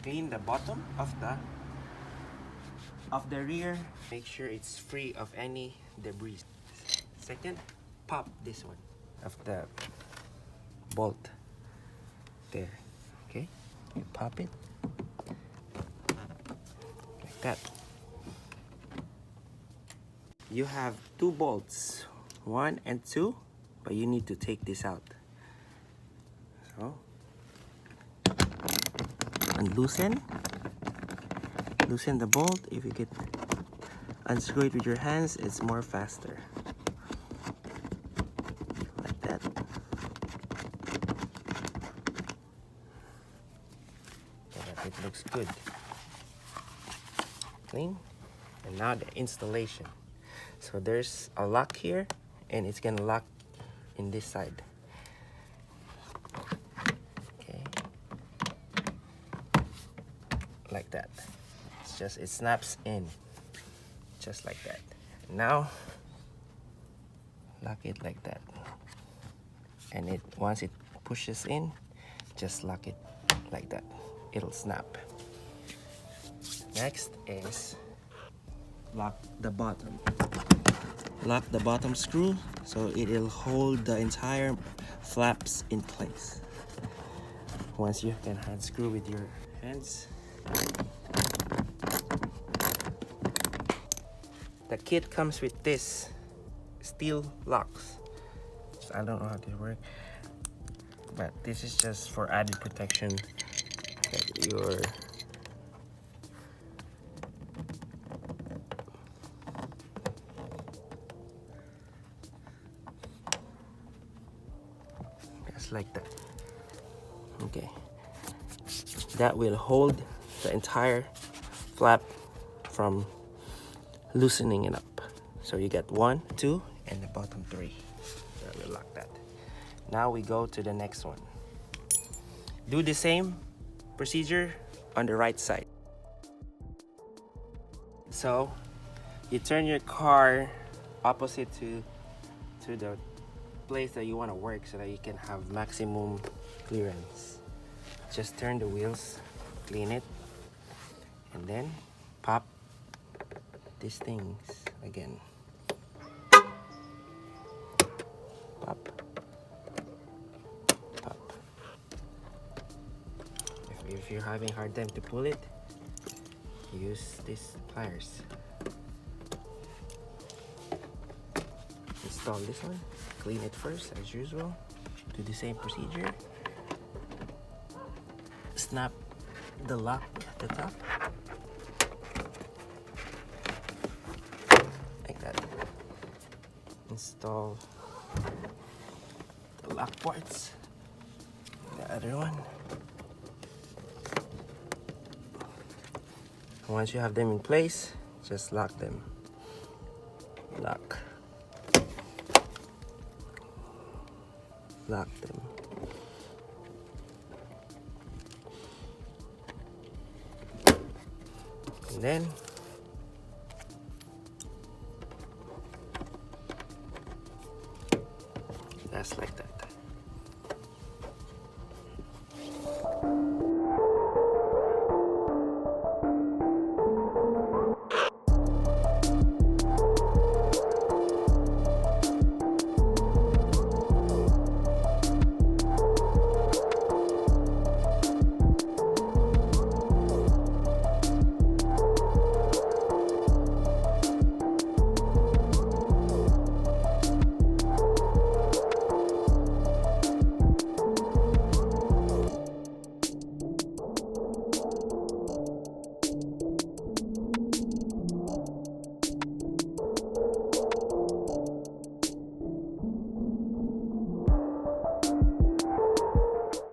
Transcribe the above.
Clean the bottom of the rear. Make sure it's free of any debris. Second, pop this one of the bolt there. Okay, you pop it like that. You have two bolts, 1 and 2, but you need to take this out. So, and loosen the bolt. If you can unscrew it with your hands, it's more faster. Like that. So that it looks good. Clean. And now the installation. So there's a lock here, and it's gonna lock in this side. Okay. Like that. It snaps in just like that. Now lock it like that, and once it pushes in, just lock it like that. It'll snap. Next is lock the bottom. Lock the bottom screw so it'll hold the entire flaps in place. Once you can unscrew with your hands. The kit comes with this steel locks. So I don't know how they work, but this is just for added protection that your just like that. Okay, that will hold the entire flap from loosening it up. So you get 1, 2, and the bottom 3. So we'll lock that. Now we go to the next one. Do the same procedure on the right side. So you turn your car opposite to the place that you want to work so that you can have maximum clearance. Just turn the wheels, clean it, and then pop these things again. Pop. Pop. If you're having a hard time to pull it, use these pliers. Install this one. Clean it first as usual. Do the same procedure. Snap the lock at the top. Like that. Install the lock parts. The other one. Once you have them in place, just lock them. Lock. Lock them. And then that's like that.